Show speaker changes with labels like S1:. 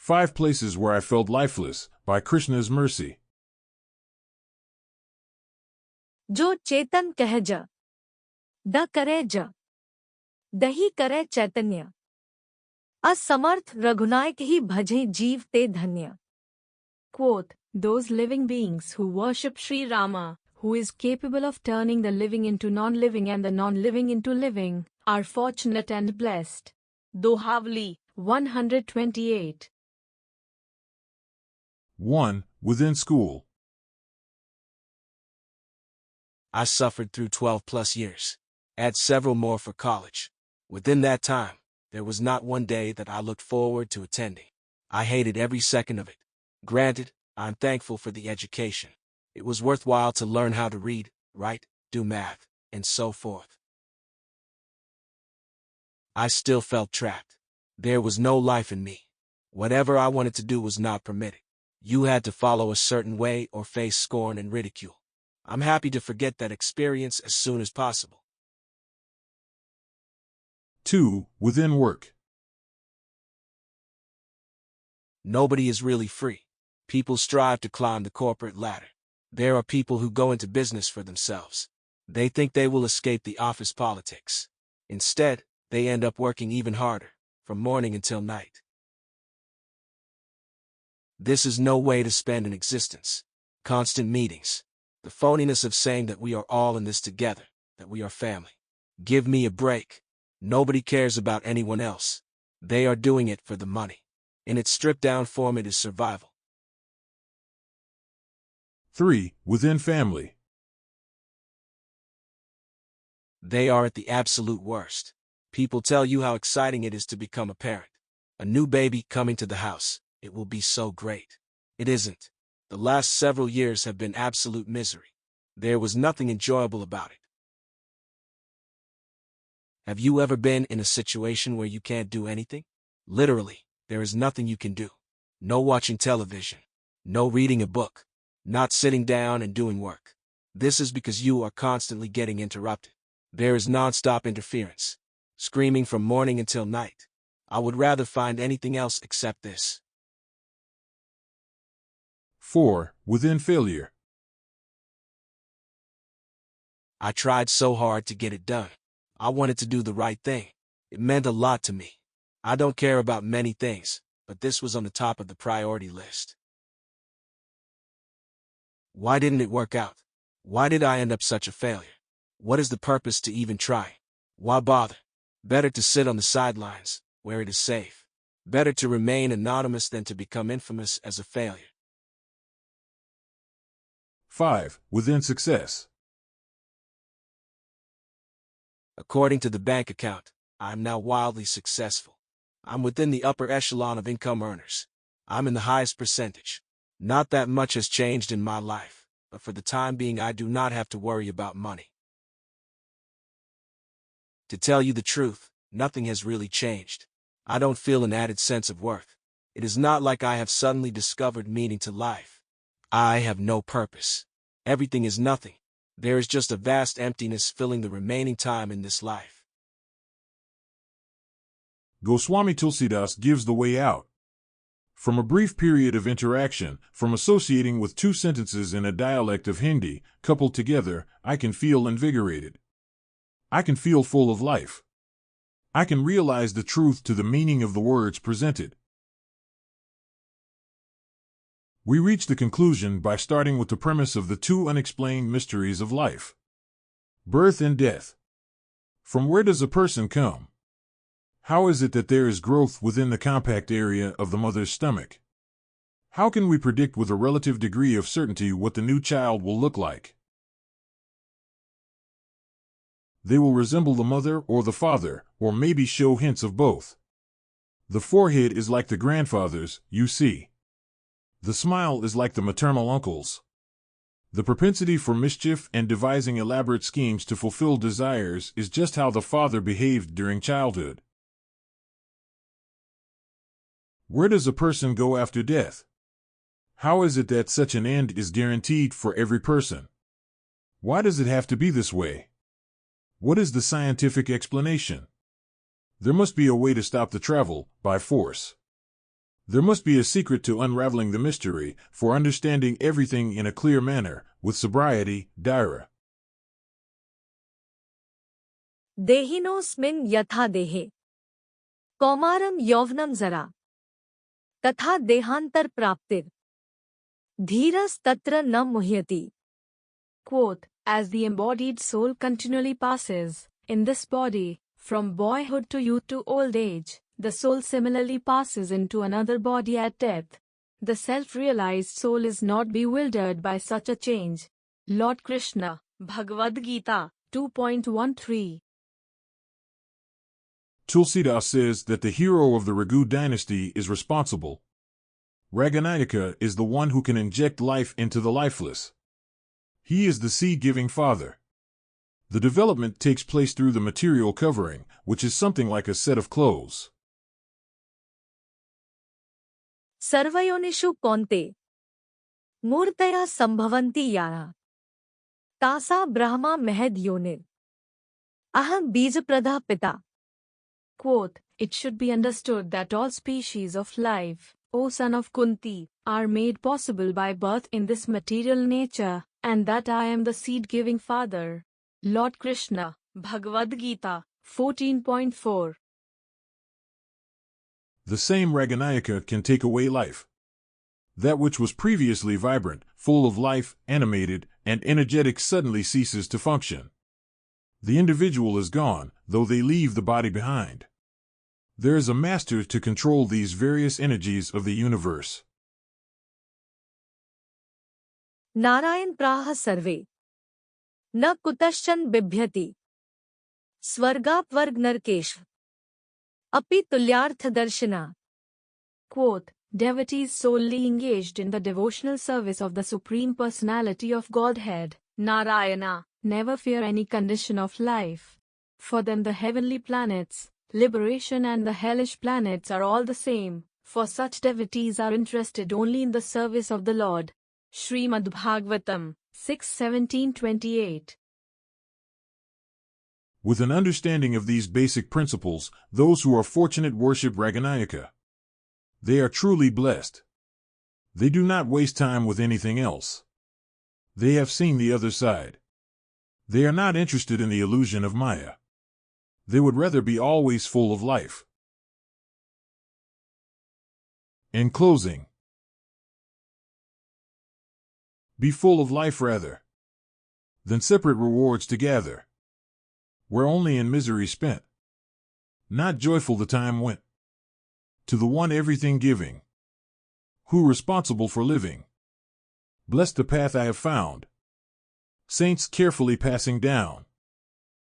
S1: 5 Places Where I Felt Lifeless, by Krishna's Mercy.
S2: जो चेतन कह ज, द करे ज, दही करे चैतन्य, असमर्थ रघुनायक ही भजें जीव ते धन्य.
S3: Quote, those living beings who worship Shri Rama, who is capable of turning the living into non-living and the non-living into living, are fortunate and blessed. Dohavali, 128.
S1: 1. Within School.
S4: I suffered through 12 plus years. Add several more for college. Within that time, there was not one day that I looked forward to attending. I hated every second of it. Granted, I'm thankful for the education. It was worthwhile to learn how to read, write, do math, and so forth. I still felt trapped. There was no life in me. Whatever I wanted to do was not permitted. You had to follow a certain way or face scorn and ridicule. I'm happy to forget that experience as soon as possible.
S1: 2. Within Work.
S4: Nobody is really free. People strive to climb the corporate ladder. There are people who go into business for themselves. They think they will escape the office politics. Instead, they end up working even harder, from morning until night. This is no way to spend an existence. Constant meetings. The phoniness of saying that we are all in this together, that we are family. Give me a break. Nobody cares about anyone else. They are doing it for the money. In its stripped-down form, it is survival.
S1: 3. Within Family.
S4: They are at the absolute worst. People tell you how exciting it is to become a parent. A new baby coming to the house. It will be so great. It isn't. The last several years have been absolute misery. There was nothing enjoyable about it. Have you ever been in a situation where you can't do anything? Literally, there is nothing you can do. No watching television. No reading a book. Not sitting down and doing work. This is because you are constantly getting interrupted. There is non-stop interference. Screaming from morning until night. I would rather find anything else except this.
S1: 4. Within Failure.
S4: I tried so hard to get it done. I wanted to do the right thing. It meant a lot to me. I don't care about many things, but this was on the top of the priority list. Why didn't it work out? Why did I end up such a failure? What is the purpose to even try? Why bother? Better to sit on the sidelines, where it is safe. Better to remain anonymous than to become infamous as a failure.
S1: 5. Within Success.
S4: According to the bank account, I am now wildly successful. I'm within the upper echelon of income earners. I'm in the highest percentage. Not that much has changed in my life, but for the time being I do not have to worry about money. To tell you the truth, nothing has really changed. I don't feel an added sense of worth. It is not like I have suddenly discovered meaning to life. I have no purpose. Everything is nothing. There is just a vast emptiness filling the remaining time in this life.
S1: Goswami Tulsidas gives the way out. From a brief period of interaction, from associating with 2 sentences in a dialect of Hindi, coupled together, I can feel invigorated. I can feel full of life. I can realize the truth to the meaning of the words presented. We reach the conclusion by starting with the premise of the 2 unexplained mysteries of life. Birth and death. From where does a person come? How is it that there is growth within the compact area of the mother's stomach? How can we predict with a relative degree of certainty what the new child will look like? They will resemble the mother or the father, or maybe show hints of both. The forehead is like the grandfather's, you see. The smile is like the maternal uncle's. The propensity for mischief and devising elaborate schemes to fulfill desires is just how the father behaved during childhood. Where does a person go after death? How is it that such an end is guaranteed for every person? Why does it have to be this way? What is the scientific explanation? There must be a way to stop the travel by force. There must be a secret to unraveling the mystery, for understanding everything in a clear manner, with sobriety, Daira.
S2: देहिनोऽस्मिन् यथा देहे कौमारं यौवनं जरा तथा देहांतर प्राप्तिर धीरस्तत्र न मुह्यति.
S3: Quote, as the embodied soul continually passes, in this body, from boyhood to youth to old age, the soul similarly passes into another body at death. The self-realized soul is not bewildered by such a change. Lord Krishna, Bhagavad-gita, 2.13.
S1: Tulsidas says that the hero of the Raghu dynasty is responsible. Raghunataka is the one who can inject life into the lifeless. He is the seed-giving father. The development takes place through the material covering, which is something like a set of clothes.
S2: सर्वयोनिषु कौन्ते मूर्तया संभवन्ति याः तासा ब्रह्मा महद् योनिर् अहं बीजप्रदः पिता.
S3: Quote, it should be understood that all species of life, O son of Kunti, are made possible by birth in this material nature, and that I am the seed-giving father. Lord Krishna, Bhagavad-gita, 14.4.
S1: The same Raghunataka can take away life. That which was previously vibrant, full of life, animated, and energetic suddenly ceases to function. The individual is gone, though they leave the body behind. There is a master to control these various energies of the universe.
S2: Narayan प्राह सर्वे न कुतश्चन बिभ्यति स्वर्गापवर्ग नरकेश अपि तुल्यार्थदर्शिना.
S3: Quote, devotees solely engaged in the devotional service of the Supreme Personality of Godhead, Narayana, never fear any condition of life. For them the heavenly planets, liberation and the hellish planets are all the same, for such devotees are interested only in the service of the Lord. Srimad Bhagavatam, 6:17-28.
S1: With an understanding of these basic principles, those who are fortunate worship Raghunataka. They are truly blessed. They do not waste time with anything else. They have seen the other side. They are not interested in the illusion of Maya. They would rather be always full of life. In closing, be full of life rather than separate rewards to gather. Where only in misery spent, not joyful the time went. To the one everything giving, who responsible for living. Blessed the path I have found, saints carefully passing down.